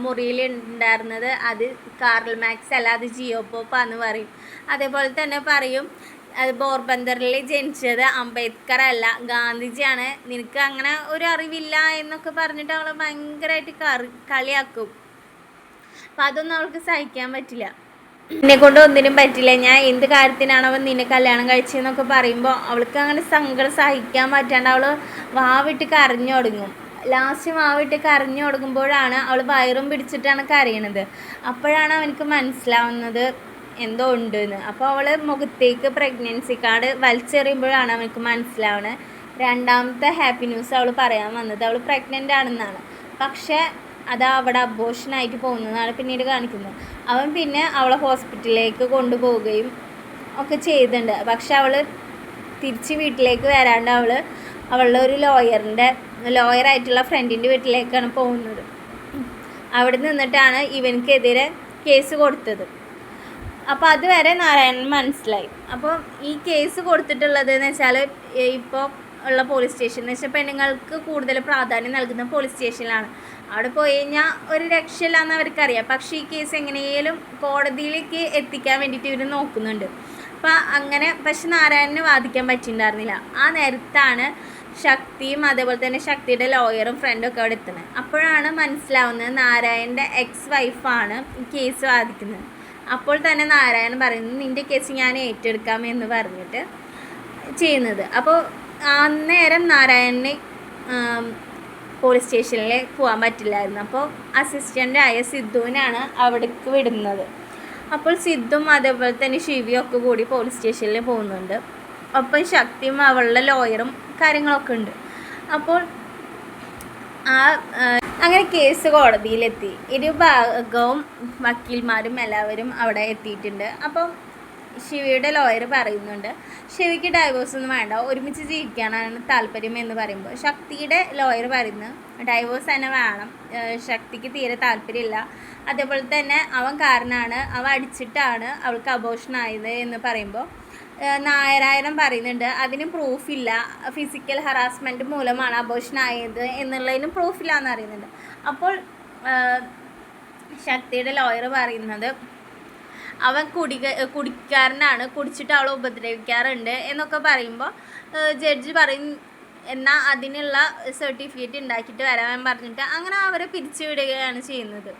മുറിയിൽ ഉണ്ടായിരുന്നത് അത് കാർൽ മാക്സ് അല്ല, അത് ജിയോ പോപ്പാന്ന് പറയും. അതേപോലെ തന്നെ പറയും അത് പോർബന്തറിൽ ജനിച്ചത് അംബേദ്കർ അല്ല ഗാന്ധിജിയാണ്, നിനക്ക് അങ്ങനെ ഒരു അറിവില്ല എന്നൊക്കെ പറഞ്ഞിട്ട് അവളെ ഭയങ്കരമായിട്ട് കളിയാക്കും. അപ്പം അതൊന്നും അവൾക്ക് സഹിക്കാൻ പറ്റില്ല. നിന്നെ കൊണ്ട് ഒന്നിനും പറ്റില്ല, ഞാൻ എന്ത് കാര്യത്തിനാണ് അവൻ നിന്നെ കല്യാണം കഴിച്ചതെന്നൊക്കെ പറയുമ്പോൾ അവൾക്ക് അങ്ങനെ സങ്കടം സഹിക്കാൻ പറ്റാണ്ട് അവൾ വാവിട്ട് കരഞ്ഞു തുടങ്ങും. ലാസ്റ്റ് വാവിട്ട് കരഞ്ഞു തുടങ്ങുമ്പോഴാണ് അവൾ വയറും പിടിച്ചിട്ടാണ് കരയണത്. അപ്പോഴാണ് അവനക്ക് മനസ്സിലാവുന്നത് എന്തോ ഉണ്ടെന്ന്. അപ്പോൾ അവൾ മുഖത്തേക്ക് പ്രഗ്നൻസി കാർഡ് വലിച്ചെറിയുമ്പോഴാണ് അവനക്ക് മനസ്സിലാവുന്നത് 2ാമത്തെ ഹാപ്പി ന്യൂസ് അവൾ പറയാൻ വന്നത് അവൾ പ്രഗ്നൻ്റ് ആണെന്നാണ്. പക്ഷേ അത് അവിടെ അബോഷനായിട്ട് പോകുന്നതാണ് പിന്നീട് കാണിക്കുന്നത്. അവൻ പിന്നെ അവളെ ഹോസ്പിറ്റലിലേക്ക് കൊണ്ടുപോവുകയും ഒക്കെ ചെയ്തിട്ടുണ്ട്. പക്ഷെ അവൾ തിരിച്ച് വീട്ടിലേക്ക് വരാണ്ട് അവളുടെ ഒരു ലോയറായിട്ടുള്ള ഫ്രണ്ടിൻ്റെ വീട്ടിലേക്കാണ് പോകുന്നത്. അവിടെ നിന്നിട്ടാണ് ഇവനക്കെതിരെ കേസ് കൊടുത്തത്. അപ്പോൾ അതുവരെ നാരായണൻ മനസ്സിലായി. അപ്പോൾ ഈ കേസ് കൊടുത്തിട്ടുള്ളത് എന്ന് വെച്ചാൽ ഇപ്പോൾ ഉള്ള പോലീസ് സ്റ്റേഷൻ എന്ന് വെച്ചാൽ പെണ്ണുങ്ങൾക്ക് കൂടുതൽ പ്രാധാന്യം നൽകുന്ന പോലീസ് സ്റ്റേഷനിലാണ്. അവിടെ പോയി കഴിഞ്ഞാൽ ഒരു രക്ഷയില്ലാന്ന് അവർക്കറിയാം. പക്ഷേ ഈ കേസ് എങ്ങനെയും കോടതിയിലേക്ക് എത്തിക്കാൻ വേണ്ടിയിട്ട് ഇവർ നോക്കുന്നുണ്ട്. പക്ഷെ നാരായണന് വാദിക്കാൻ പറ്റിയിട്ടുണ്ടായിരുന്നില്ല. ആ നേരത്താണ് ശക്തിയും അതേപോലെ തന്നെ ശക്തിയുടെ ലോയറും ഫ്രണ്ടൊക്കെ അവിടെ എത്തുന്നത്. അപ്പോഴാണ് മനസ്സിലാവുന്നത് നാരായണൻ്റെ എക്സ് വൈഫാണ് ഈ കേസ് വാദിക്കുന്നത്. അപ്പോൾ തന്നെ നാരായണൻ പറയുന്നത് നിൻ്റെ കേസ് ഞാൻ ഏറ്റെടുക്കാം എന്ന് പറഞ്ഞിട്ട് ചെയ്യുന്നത്. അപ്പോൾ അന്നേരം നാരായണന് പോലീസ് സ്റ്റേഷനിൽ പോകാൻ പറ്റില്ലായിരുന്നു. അപ്പോൾ അസിസ്റ്റൻ്റായ സിദ്ധുവിനാണ് അവിടേക്ക് വിടുന്നത്. അപ്പോൾ സിദ്ധും അതേപോലെ തന്നെ ശിവിയൊക്കെ കൂടി പോലീസ് സ്റ്റേഷനിൽ പോകുന്നുണ്ട്. അപ്പം ശക്തിയും അവളുടെ ലോയറും കാര്യങ്ങളൊക്കെ ഉണ്ട്. അപ്പോൾ അങ്ങനെ കേസ് കോടതിയിലെത്തി. ഇരുഭാഗവും വക്കീൽമാരും എല്ലാവരും അവിടെ എത്തിയിട്ടുണ്ട്. അപ്പം ശിവയുടെ ലോയർ പറയുന്നുണ്ട് ശിവയ്ക്ക് ഡൈവോഴ്സ് ഒന്നും വേണ്ട, ഒരുമിച്ച് ജീവിക്കാനാണ് താല്പര്യം എന്ന് പറയുമ്പോൾ ശക്തിയുടെ ലോയർ പറയുന്നത് ഡൈവോഴ്സ് തന്നെ വേണം, ശക്തിക്ക് തീരെ താല്പര്യമില്ല, അതേപോലെ തന്നെ അവൻ കാരണമാണ്, അവൻ അടിച്ചിട്ടാണ് അവൾക്ക് അബോർഷൻ ആയത് എന്ന് പറയുമ്പോൾ നാരായണൻ പറയുന്നുണ്ട് അതിന് പ്രൂഫില്ല, ഫിസിക്കൽ ഹറാസ്മെൻറ്റ് മൂലമാണ് അബോർഷൻ ആയത് എന്നുള്ളതിനും പ്രൂഫില്ല എന്ന് അറിയുന്നുണ്ട്. അപ്പോൾ ശക്തിയുടെ ലോയർ പറയുന്നത് അവൻ കുടിക്കാരനാണ്, കുടിച്ചിട്ട് അവളെ ഉപദ്രവിക്കാറുണ്ട് എന്നൊക്കെ പറയുമ്പോൾ ജഡ്ജി പറയും എന്നാൽ അതിനുള്ള സർട്ടിഫിക്കറ്റ് ഉണ്ടാക്കിയിട്ട് വരാൻ പറഞ്ഞിട്ട് അങ്ങനെ അവരെ പിരിച്ചുവിടുകയാണ് ചെയ്യുന്നത്.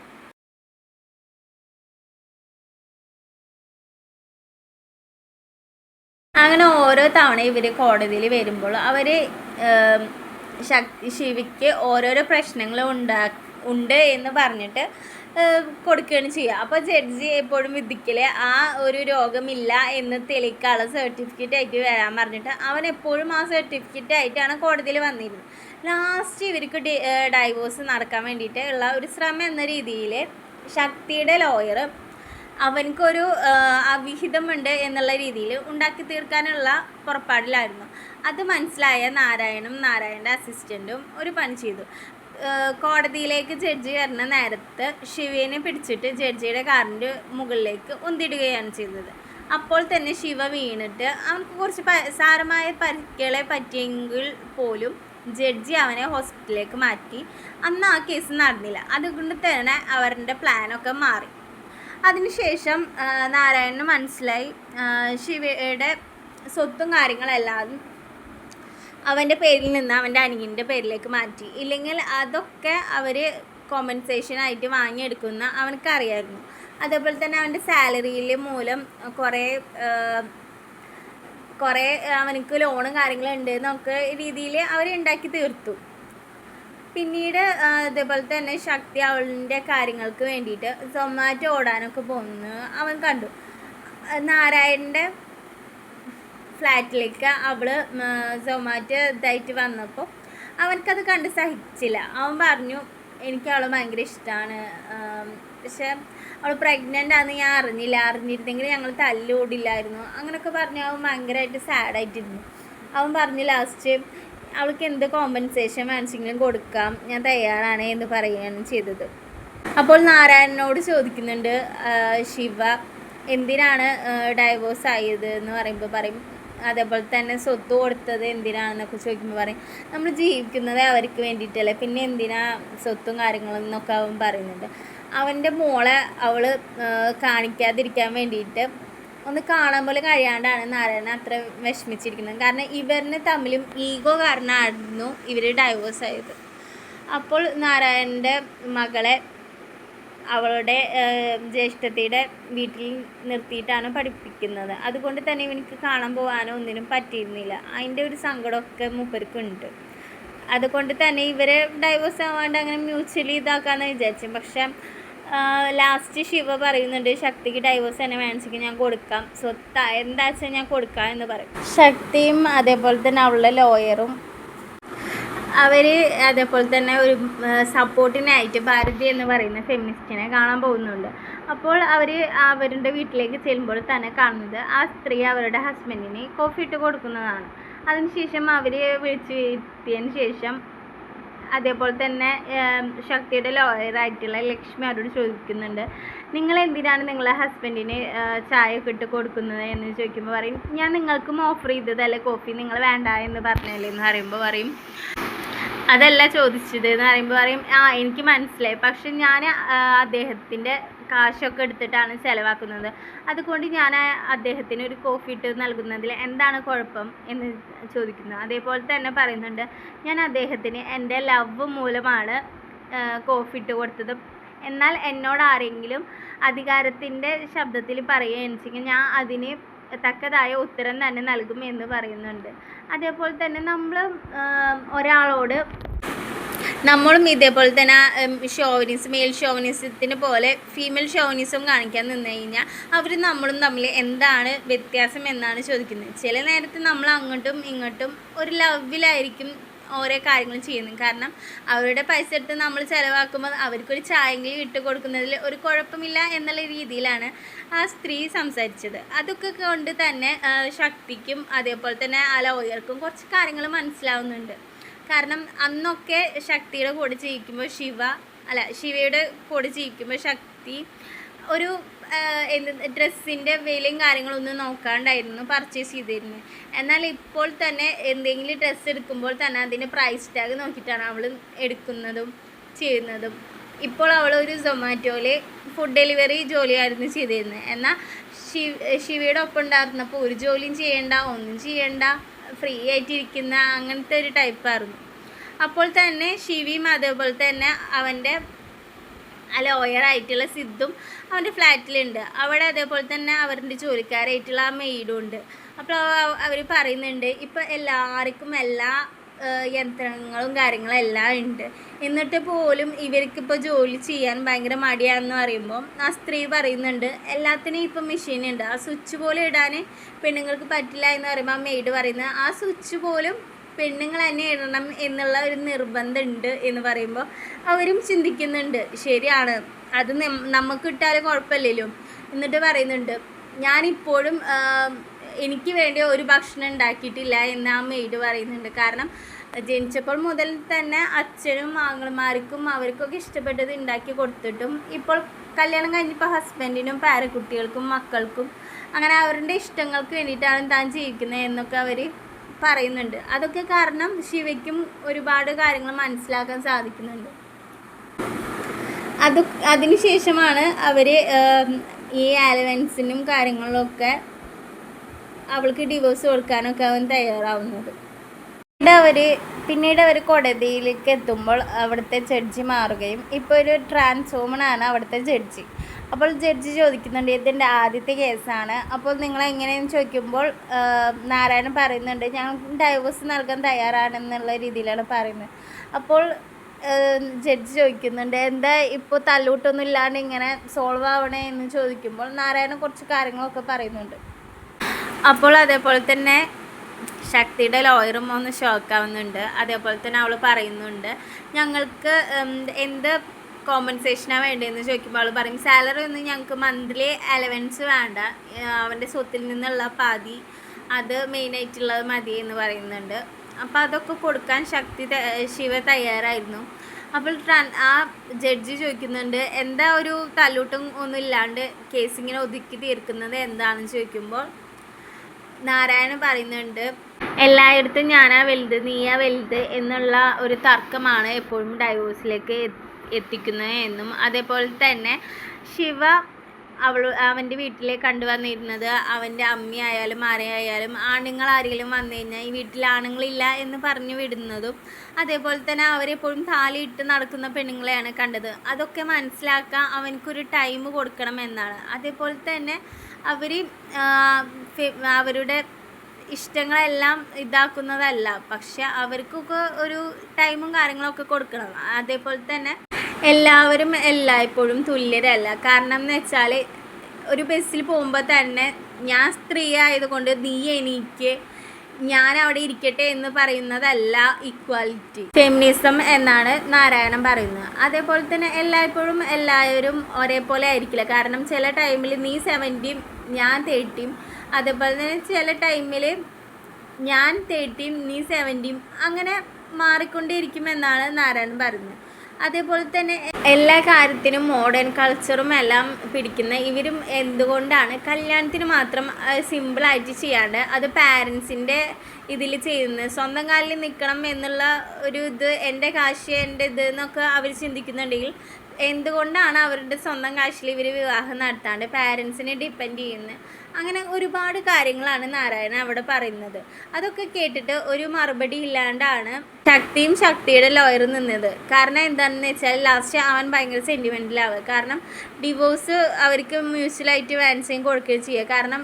അങ്ങനെ ഓരോ തവണ ഇവർ കോടതിയിൽ വരുമ്പോൾ അവർ ശിവയ്ക്ക് ഓരോരോ പ്രശ്നങ്ങൾ ഉണ്ട് എന്ന് പറഞ്ഞിട്ട് കൊടുക്കുകയാണ് ചെയ്യുക. അപ്പോൾ ജഡ്ജി എപ്പോഴും വിധിക്കൽ ആ ഒരു രോഗമില്ല എന്ന് തെളിയിക്കാനുള്ള സർട്ടിഫിക്കറ്റ് ആയിട്ട് വരാൻ പറഞ്ഞിട്ട് അവൻ എപ്പോഴും ആ സർട്ടിഫിക്കറ്റ് ആയിട്ടാണ് കോടതിയിൽ വന്നിരുന്നത്. ലാസ്റ്റ് ഇവർക്ക് ഡൈവോഴ്സ് നടക്കാൻ വേണ്ടിയിട്ട് ഉള്ള ഒരു ശ്രമം എന്ന രീതിയിൽ ശക്തിയുടെ ലോയർ അവനക്കൊരു അവിഹിതമുണ്ട് എന്നുള്ള രീതിയിൽ ഉണ്ടാക്കി തീർക്കാനുള്ള പുറപ്പാടിലായിരുന്നു. അത് മനസ്സിലായ നാരായണൻ്റെ അസിസ്റ്റൻറ്റും ഒരു പണി ചെയ്തു. കോടതിയിലേക്ക് ജഡ്ജി വരുന്ന നേരത്ത് ശിവനെ പിടിച്ചിട്ട് ജഡ്ജിയുടെ കാറിൻ്റെ മുകളിലേക്ക് ഉന്തിടുകയാണ് ചെയ്തത്. അപ്പോൾ തന്നെ ശിവ വീണിട്ട് അവർക്ക് കുറച്ച് സാരമായ പരിക്കുകളെ പറ്റിയെങ്കിൽ പോലും ജഡ്ജി അവനെ ഹോസ്പിറ്റലിലേക്ക് മാറ്റി. അന്ന് ആ കേസ് നടന്നില്ല. അതുകൊണ്ട് തന്നെ അവരുടെ പ്ലാനൊക്കെ മാറി. അതിനുശേഷം നാരായണന് മനസ്സിലായി ശിവയുടെ സ്വത്തും കാര്യങ്ങളെല്ലാം അവൻ്റെ പേരിൽ നിന്ന് അവൻ്റെ അനിയൻ്റെ പേരിലേക്ക് മാറ്റി. ഇല്ലെങ്കിൽ അതൊക്കെ അവർ കോമ്പൻസേഷനായിട്ട് വാങ്ങിയെടുക്കുന്ന അവനക്കറിയായിരുന്നു. അതേപോലെ തന്നെ അവൻ്റെ സാലറിയിൽ മൂലം കുറേ അവനക്ക് ലോണും കാര്യങ്ങളുണ്ട് എന്നൊക്കെ രീതിയിൽ അവർ ഉണ്ടാക്കി തീർത്തു. പിന്നീട് അതേപോലെ തന്നെ ശക്തി അവളുടെ കാര്യങ്ങൾക്ക് വേണ്ടിയിട്ട് സൊമാറ്റോ ഓടാനൊക്കെ പോകുന്നു അവൻ കണ്ടു. നാരായണൻ്റെ ഫ്ലാറ്റിലേക്ക് അവൾ സൊമാറ്റോ ഇതായിട്ട് വന്നപ്പോൾ അവനക്കത് കണ്ട് സഹിച്ചില്ല. അവൻ പറഞ്ഞു, എനിക്ക് അവളെ ഭയങ്കര ഇഷ്ടമാണ്, പക്ഷെ അവൾ പ്രഗ്നൻ്റ് ആണെന്ന് ഞാൻ അറിഞ്ഞിരുന്നെങ്കിൽ ഞങ്ങൾ തല്ലോടില്ലായിരുന്നു അങ്ങനെയൊക്കെ പറഞ്ഞ് അവൻ ഭയങ്കരമായിട്ട് സാഡായിട്ടിരുന്നു. അവൻ പറഞ്ഞു ലാസ്റ്റ് അവൾക്ക് എന്ത് കോമ്പൻസേഷൻ വേണമെങ്കിലും കൊടുക്കാം, ഞാൻ തയ്യാറാണ് എന്ന് പറയുകയാണ് ചെയ്തത്. അപ്പോൾ നാരായണനോട് ചോദിക്കുന്നുണ്ട് ശിവ എന്തിനാണ് ഡൈവോഴ്സ് ആയത് എന്ന് പറയുമ്പോൾ പറയും, അതേപോലെ തന്നെ സ്വത്ത് കൊടുത്തത് എന്തിനാണെന്നൊക്കെ ചോദിക്കുമ്പോൾ പറയും നമ്മൾ ജീവിക്കുന്നത് അവർക്ക് വേണ്ടിയിട്ടല്ലേ, പിന്നെ എന്തിനാ സ്വത്തും കാര്യങ്ങളും എന്നൊക്കെ അവൻ പറയുന്നുണ്ട്. അവൻ്റെ മോളെ അവൾ കാണിക്കാതിരിക്കാൻ വേണ്ടിയിട്ട് ഒന്ന് കാണാൻ പോലും കഴിയാണ്ടാണ് നാരായണൻ അത്ര വിഷമിച്ചിരിക്കുന്നത്. കാരണം ഇവരിന് തമ്മിലും ഈഗോ കാരണമായിരുന്നു ഇവർ ഡൈവോഴ്സ് ആയത്. അപ്പോൾ നാരായണൻ്റെ മകളെ അവളുടെ ജ്യേഷ്ഠത്തിയുടെ വീട്ടിൽ നിർത്തിയിട്ടാണ് പഠിപ്പിക്കുന്നത്. അതുകൊണ്ട് തന്നെ ഇവനിക്ക് കാണാൻ പോകാനോ ഒന്നിനും പറ്റിയിരുന്നില്ല. അതിൻ്റെ ഒരു സങ്കടമൊക്കെ മൂപ്പർക്കുണ്ട്. അതുകൊണ്ട് തന്നെ ഇവരെ ഡൈവോഴ്സ് ആവാണ്ട് അങ്ങനെ മ്യൂച്വലി ഇതാക്കാമെന്ന് വിചാരിച്ചു. പക്ഷെ ലാസ്റ്റ് ശിവ പറയുന്നുണ്ട് ശക്തിക്ക് ഡൈവോഴ്സ് തന്നെ വേണമെങ്കിൽ ഞാൻ കൊടുക്കാം, സ്വത്ത് എന്താ വെച്ചാൽ ഞാൻ കൊടുക്കാം എന്ന് പറയും. ശക്തിയും അതേപോലെ തന്നെ അവളുടെ ലോയറും അവർ അതേപോലെ തന്നെ ഒരു സപ്പോർട്ടിനായിട്ട് ഭാരതി എന്ന് പറയുന്ന ഫെമിനിസ്റ്റിനെ കാണാൻ പോകുന്നുണ്ട്. അപ്പോൾ അവരുടെ വീട്ടിലേക്ക് ചെല്ലുമ്പോൾ തന്നെ കാണുന്നത് ആ സ്ത്രീ അവരുടെ ഹസ്ബൻഡിന് കോഫി ഇട്ട് കൊടുക്കുന്നതാണ്. അതിനുശേഷം അവർ വിളിച്ചു വരുത്തിയതിന് ശേഷം അതേപോലെ തന്നെ ശക്തിയുടെ ലോയറായിട്ടുള്ള ലക്ഷ്മി അവരോട് ചോദിക്കുന്നുണ്ട്, നിങ്ങൾ എന്തിനാണ് നിങ്ങളെ ഹസ്ബൻഡിന് ചായ ഒക്കെ ഇട്ട് കൊടുക്കുന്നത് എന്ന് ചോദിക്കുമ്പോൾ പറയും, ഞാൻ നിങ്ങൾക്കും ഓഫർ ചെയ്തതല്ലേ കോഫി, നിങ്ങൾ വേണ്ട എന്ന് പറഞ്ഞല്ലേ എന്ന് പറയുമ്പോൾ പറയും, അതല്ല ചോദിച്ചത് എന്ന് പറയുമ്പോൾ പറയും, എനിക്ക് മനസ്സിലായി, പക്ഷെ ഞാൻ അദ്ദേഹത്തിൻ്റെ കാശൊക്കെ എടുത്തിട്ടാണ് ചിലവാക്കുന്നത്, അതുകൊണ്ട് ഞാൻ അദ്ദേഹത്തിന് ഒരു കോഫി ഇട്ട് നൽകുന്നതിൽ എന്താണ് കുഴപ്പം എന്ന് ചോദിക്കുന്നു. അതേപോലെ തന്നെ പറയുന്നുണ്ട്, ഞാൻ അദ്ദേഹത്തിന് എൻ്റെ ലവ് മൂലമാണ് കോഫി ഇട്ട് കൊടുത്തത്, എന്നാൽ എന്നോട് ആരെങ്കിലും അധികാരത്തിൻ്റെ ശബ്ദത്തിൽ പറയുകയെന്ന് വെച്ചെങ്കിൽ ഞാൻ അതിന് തക്കതായ ഉത്തരം തന്നെ നൽകും എന്ന് പറയുന്നുണ്ട്. അതേപോലെ തന്നെ നമ്മളും ഇതേപോലെ തന്നെ മെയിൽ ഷോവനിസത്തിന് പോലെ ഫീമെയിൽ ഷോവനിസം കാണിക്കാൻ നിന്ന് കഴിഞ്ഞാൽ അവർ നമ്മളും തമ്മിൽ എന്താണ് വ്യത്യാസം എന്നാണ് ചോദിക്കുന്നത്. ചില നേരത്ത് നമ്മൾ അങ്ങോട്ടും ഇങ്ങോട്ടും ഒരു ലവിലായിരിക്കും ഓരോ കാര്യങ്ങളും ചെയ്യുന്നത്. കാരണം അവരുടെ പൈസ എടുത്ത് നമ്മൾ ചിലവാക്കുമ്പോൾ അവർക്കൊരു ചായെങ്കിലും ഇട്ട് കൊടുക്കുന്നതിൽ ഒരു കുഴപ്പമില്ല എന്നുള്ള രീതിയിലാണ് ആ സ്ത്രീ സംസാരിച്ചത്. അതൊക്കെ കൊണ്ട് തന്നെ ശക്തിക്കും അതേപോലെ തന്നെ ആ ലോയർക്കും കുറച്ച് കാര്യങ്ങൾ മനസ്സിലാവുന്നുണ്ട്. കാരണം അന്നൊക്കെ ശക്തിയുടെ കൂടെ ജീവിക്കുമ്പോൾ ശിവയുടെ കൂടെ ജീവിക്കുമ്പോൾ ശക്തി ഒരു ഡ്രസ്സിൻ്റെ വിലയും കാര്യങ്ങളൊന്നും നോക്കാണ്ടായിരുന്നു പർച്ചേസ് ചെയ്തിരുന്നത്. എന്നാൽ ഇപ്പോൾ തന്നെ എന്തെങ്കിലും ഡ്രസ്സ് എടുക്കുമ്പോൾ തന്നെ അതിൻ്റെ പ്രൈസ് ടാഗ് നോക്കിയിട്ടാണ് അവൾ എടുക്കുന്നതും ചെയ്യുന്നതും. ഇപ്പോൾ അവൾ ഒരു സൊമാറ്റോയിൽ ഫുഡ് ഡെലിവറി ജോലിയായിരുന്നു ചെയ്തിരുന്നത്. എന്നാൽ ശിവയുടെ ഒപ്പം ഉണ്ടായിരുന്നപ്പോൾ ഒരു ജോലിയും ചെയ്യേണ്ട, ഒന്നും ചെയ്യേണ്ട, ഫ്രീ ആയിട്ടിരിക്കുന്ന അങ്ങനത്തെ ഒരു ടൈപ്പായിരുന്നു. അപ്പോൾ തന്നെ ശിവയും അതേപോലെ തന്നെ അവൻ്റെ ആ ലോയറായിട്ടുള്ള സിദ്ധും അവൻ്റെ ഫ്ലാറ്റിലുണ്ട്. അവിടെ അതേപോലെ തന്നെ അവരുടെ ജോലിക്കാരായിട്ടുള്ള ആ മെയ്ഡും ഉണ്ട്. അപ്പോൾ അവർ പറയുന്നുണ്ട് ഇപ്പം എല്ലാവർക്കും എല്ലാ യന്ത്രങ്ങളും കാര്യങ്ങളും എല്ലാം ഉണ്ട്, എന്നിട്ട് പോലും ഇവർക്കിപ്പോൾ ജോലി ചെയ്യാൻ ഭയങ്കര മടിയാണെന്ന് പറയുമ്പോൾ ആ സ്ത്രീ പറയുന്നുണ്ട് എല്ലാത്തിനും ഇപ്പം മെഷീൻ ഉണ്ട്, ആ സ്വിച്ച് പോലും ഇടാൻ പെണ്ണുങ്ങൾക്ക് പറ്റില്ല എന്ന് പറയുമ്പോൾ ആ മെയ്ഡ് പറയുന്നത് ആ സ്വിച്ച് പോലും പെണ്ണുങ്ങൾ തന്നെ ഇടണം എന്നുള്ള ഒരു നിർബന്ധമുണ്ട് എന്ന് പറയുമ്പോൾ അവരും ചിന്തിക്കുന്നുണ്ട് ശരിയാണ്, അത് നമുക്ക് ഇട്ടാലും കുഴപ്പമില്ലല്ലോ. എന്നിട്ട് പറയുന്നുണ്ട് ഞാനിപ്പോഴും എനിക്ക് വേണ്ടി ഒരു ഭക്ഷണം ഉണ്ടാക്കിയിട്ടില്ല എന്ന് ആ മെയ്ഡ് പറയുന്നുണ്ട്. കാരണം ജനിച്ചപ്പോൾ മുതൽ തന്നെ അച്ഛനും ആങ്ങളമാർക്കും അവർക്കൊക്കെ ഇഷ്ടപ്പെട്ടത് ഉണ്ടാക്കി കൊടുത്തിട്ടും ഇപ്പോൾ കല്യാണം കഴിഞ്ഞപ്പോൾ ഹസ്ബൻഡിനും പേരക്കുട്ടികൾക്കും മക്കൾക്കും അങ്ങനെ അവരുടെ ഇഷ്ടങ്ങൾക്ക് വേണ്ടിയിട്ടാണ് താൻ ജീവിക്കുന്നത് എന്നൊക്കെ അവർ പറയുന്നുണ്ട്. അതൊക്കെ കാരണം ശിവയ്ക്കും ഒരുപാട് കാര്യങ്ങൾ മനസ്സിലാക്കാൻ സാധിക്കുന്നുണ്ട്. അതിനുശേഷമാണ് അവർ ഈ അലവൻസിനും കാര്യങ്ങളിലൊക്കെ അവൾക്ക് ഡിവോഴ്സ് കൊടുക്കാനൊക്കെ അവൻ തയ്യാറാവുന്നത്. പിന്നീട് അവർ കോടതിയിലേക്ക് എത്തുമ്പോൾ അവിടുത്തെ ജഡ്ജി മാറുകയും ഇപ്പോൾ ഒരു ട്രാൻസ് വുമണാണ് അവിടുത്തെ ജഡ്ജി. അപ്പോൾ ജഡ്ജി ചോദിക്കുന്നുണ്ട് ഇതിൻ്റെ ആദ്യത്തെ കേസാണ്, അപ്പോൾ നിങ്ങൾ എങ്ങനെയെന്ന് ചോദിക്കുമ്പോൾ നാരായണൻ പറയുന്നുണ്ട് ഞങ്ങൾ ഡൈവോഴ്സ് നൽകാൻ തയ്യാറാണെന്നുള്ള രീതിയിലാണ് പറയുന്നത്. അപ്പോൾ ജഡ്ജി ചോദിക്കുന്നുണ്ട് എന്താ ഇപ്പോൾ തല്ലൂട്ടൊന്നും ഇല്ലാണ്ട് ഇങ്ങനെ സോൾവ് ആവണേ എന്ന് ചോദിക്കുമ്പോൾ നാരായണൻ കുറച്ച് കാര്യങ്ങളൊക്കെ പറയുന്നുണ്ട്. അപ്പോൾ അതേപോലെ തന്നെ ശക്തിയുടെ ലോയറും ഒന്ന് ഷോക്കാവുന്നുണ്ട്. അതേപോലെ തന്നെ അവൾ പറയുന്നുണ്ട് ഞങ്ങൾക്ക് എന്ത് കോമ്പൻസേഷനാണ് വേണ്ടതെന്ന് ചോദിക്കുമ്പോൾ അവൾ പറയും സാലറി ഒന്നും ഞങ്ങൾക്ക് മന്ത്ലി അലവൻസ് വേണ്ട, അവൻ്റെ സ്വത്തിൽ നിന്നുള്ള പാതി അത് മെയിനായിട്ടുള്ളത് മതി എന്ന് പറയുന്നുണ്ട്. അപ്പോൾ അതൊക്കെ കൊടുക്കാൻ ശിവ തയ്യാറായിരുന്നു. അപ്പോൾ ആ ജഡ്ജി ചോദിക്കുന്നുണ്ട് എന്താ ഒരു തല്ലൂട്ടും ഒന്നും ഇല്ലാണ്ട് കേസിങ്ങനെ ഒതുക്കി തീർക്കുന്നത് എന്താണെന്ന് ചോദിക്കുമ്പോൾ നാരായണൻ പറയുന്നുണ്ട് എല്ലായിടത്തും ഞാനാ വലുത് നീയാ വലുത് എന്നുള്ള ഒരു തർക്കമാണ് എപ്പോഴും ഡൈവോഴ്സിലേക്ക് എത്തിക്കുന്നത് എന്നും അതേപോലെ തന്നെ ശിവ അവൻ്റെ വീട്ടിലേക്ക് കണ്ടുവന്നിരുന്നത് അവൻ്റെ അമ്മയായാലും ആരെയായാലും ആണുങ്ങൾ ആരെങ്കിലും വന്നു കഴിഞ്ഞാൽ ഈ വീട്ടിൽ ആണുങ്ങളില്ല എന്ന് പറഞ്ഞു വിടുന്നതും അതേപോലെ തന്നെ അവരെപ്പോഴും താലിയിട്ട് നടക്കുന്ന പെണ്ണുങ്ങളെയാണ് കണ്ടത്. അതൊക്കെ മനസ്സിലാക്കാൻ അവനക്കൊരു ടൈം കൊടുക്കണം എന്നാണ്. അതേപോലെ തന്നെ അവർ അവരുടെ ഇഷ്ടങ്ങളെല്ലാം ഇതാക്കുന്നതല്ല, പക്ഷെ അവർക്കൊക്കെ ഒരു ടൈമും കാര്യങ്ങളൊക്കെ കൊടുക്കണം. അതേപോലെ തന്നെ എല്ലാവരും എല്ലായ്പ്പോഴും തുല്യരല്ല. കാരണം എന്ന് വെച്ചാൽ ഒരു ബസ്സിൽ പോകുമ്പോൾ തന്നെ ഞാൻ സ്ത്രീ ആയതുകൊണ്ട് നീ എനിക്ക് ഞാൻ അവിടെ ഇരിക്കട്ടെ എന്ന് പറയുന്നതല്ല ഈക്വാലിറ്റി, ഫെമിനിസം എന്നാണ് നാരായണൻ പറയുന്നത്. അതേപോലെ തന്നെ എല്ലായ്പ്പോഴും എല്ലാവരും ഒരേപോലെ ആയിരിക്കില്ല. കാരണം ചില ടൈമിൽ നീ 70 ഞാൻ 30, അതേപോലെ തന്നെ ചില ടൈമിൽ ഞാൻ 30 നീ 70 അങ്ങനെ മാറിക്കൊണ്ടിരിക്കുമെന്നാണ് നാരായണൻ പറയുന്നത്. അതേപോലെ തന്നെ എല്ലാ കാര്യത്തിനും മോഡേൺ കൾച്ചറും എല്ലാം പിടിക്കുന്ന ഇവരും എന്തുകൊണ്ടാണ് കല്യാണത്തിന് മാത്രം സിമ്പിളായിട്ട് ചെയ്യാണ്ട് അത് പാരൻസിൻ്റെ ഇതിൽ ചെയ്യുന്നത്, സ്വന്തം കാലിൽ നിൽക്കണം എന്നുള്ള ഒരു ഇത് എൻ്റെ കാശ് എൻ്റെ ഇത് എന്നൊക്കെ അവർ ചിന്തിക്കുന്നുണ്ടെങ്കിൽ എന്തുകൊണ്ടാണ് അവരുടെ സ്വന്തം കാശിൽ ഇവർ വിവാഹം നടത്താണ്ട് പാരൻസിനെ ഡിപ്പെൻഡ് ചെയ്യുന്നത്? അങ്ങനെ ഒരുപാട് കാര്യങ്ങളാണ് നാരായണൻ അവിടെ പറയുന്നത്. അതൊക്കെ കേട്ടിട്ട് ഒരു മറുപടി ഇല്ലാണ്ടാണ് ശക്തിയുടെ ലോയർ നിന്നത്. കാരണം എന്താണെന്ന് വെച്ചാൽ ലാസ്റ്റ് അവൻ ഭയങ്കര സെൻറ്റിമെൻറ്റലാവുക. കാരണം ഡിവോഴ്സ് അവർക്ക് മ്യൂച്വലായിട്ട് വാൻസിയും കൊടുക്കുകയും ചെയ്യുക. കാരണം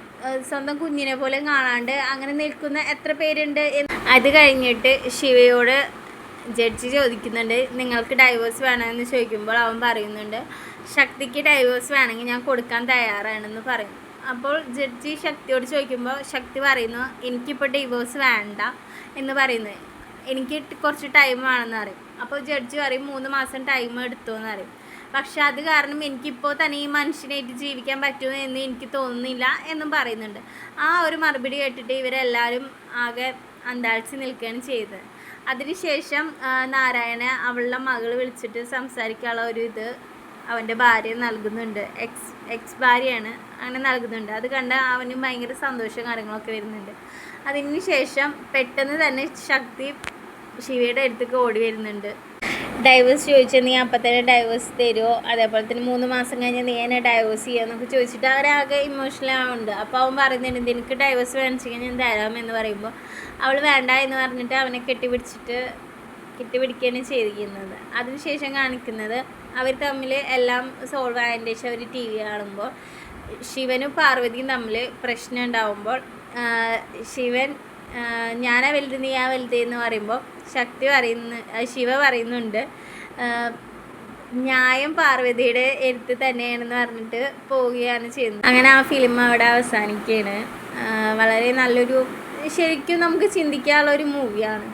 സ്വന്തം കുഞ്ഞിനെ പോലെ കാണാണ്ട് അങ്ങനെ നിൽക്കുന്ന എത്ര പേരുണ്ട്. അത് കഴിഞ്ഞിട്ട് ശിവയോട് ജഡ്ജി ചോദിക്കുന്നുണ്ട് നിങ്ങൾക്ക് ഡൈവോഴ്സ് വേണമെന്ന് ചോദിക്കുമ്പോൾ അവൻ പറയുന്നുണ്ട് ശക്തിക്ക് ഡൈവോഴ്സ് വേണമെങ്കിൽ ഞാൻ കൊടുക്കാൻ തയ്യാറാണെന്ന് പറയും. അപ്പോൾ ജഡ്ജി ശക്തിയോട് ചോദിക്കുമ്പോൾ ശക്തി പറയുന്നു എനിക്കിപ്പോൾ ഡിവോഴ്സ് വേണ്ട എന്ന് പറയുന്നത്, എനിക്ക് കുറച്ച് ടൈം വേണമെന്ന് പറയും. അപ്പോൾ ജഡ്ജി പറയും 3 മാസം ടൈം എടുത്തു എന്ന് പറയും. പക്ഷെ അത് കാരണം എനിക്കിപ്പോൾ തന്നെ ഈ മനുഷ്യനായിട്ട് ജീവിക്കാൻ പറ്റുമോ എന്ന് എനിക്ക് തോന്നുന്നില്ല എന്നും പറയുന്നുണ്ട്. ആ ഒരു മറുപടി കേട്ടിട്ട് ഇവരെല്ലാവരും ആകെ അന്താഴ്ച നിൽക്കുകയാണ് ചെയ്തത്. അതിനുശേഷം നാരായണ അവളുടെ മകൾ വിളിച്ചിട്ട് സംസാരിക്കാനുള്ള ഒരു ഇത് അവൻ്റെ ഭാര്യ നൽകുന്നുണ്ട്. എക്സ് ഭാര്യയാണ്, അങ്ങനെ നൽകുന്നുണ്ട്. അത് കണ്ട് അവനും ഭയങ്കര സന്തോഷവും കാര്യങ്ങളൊക്കെ വരുന്നുണ്ട്. അതിന് ശേഷം പെട്ടെന്ന് തന്നെ ശക്തി ശിവയുടെ അടുത്തേക്ക് ഓടി വരുന്നുണ്ട്. ഡൈവേഴ്സ് ചോദിച്ചാൽ നീ അപ്പം തന്നെ ഡൈവേഴ്സ് തരുമോ, അതേപോലെ തന്നെ 3 മാസം കഴിഞ്ഞ് നീ എന്നെ ഡൈവേഴ്സ് ചെയ്യുമെന്നൊക്കെ ചോദിച്ചിട്ട് അവരാകെ ഇമോഷണൽ ആവുന്നുണ്ട്. അപ്പോൾ അവൻ പറയുന്നുണ്ട് എനിക്ക് ഡൈവേഴ്സ് വേണിച്ചെങ്കിൽ ഞാൻ തരാമെന്ന് പറയുമ്പോൾ അവൾ വേണ്ട എന്ന് പറഞ്ഞിട്ട് അവനെ കെട്ടിപ്പിടിക്കുകയാണ് ചെയ്തിരിക്കുന്നത്. അതിനുശേഷം കാണിക്കുന്നത് അവർ തമ്മിൽ എല്ലാം സോൾവ് ആയതിൻ്റെ ശേഷം അവർ ടി വി കാണുമ്പോൾ ശിവനും പാർവതിയും തമ്മിൽ പ്രശ്നം ഉണ്ടാവുമ്പോൾ ശിവൻ ഞാനാ വലുത് നീ ആ വലുത് എന്ന് പറയുമ്പോൾ ശിവ പറയുന്നുണ്ട് ന്യായം പാർവതിയുടെ എഴുത്ത് തന്നെയാണെന്ന് പറഞ്ഞിട്ട് പോവുകയാണ് ചെയ്യുന്നത്. അങ്ങനെ ആ ഫിലിം അവിടെ അവസാനിക്കുകയാണ്. വളരെ നല്ലൊരു, ശരിക്കും നമുക്ക് ചിന്തിക്കാനുള്ളൊരു മൂവിയാണ്.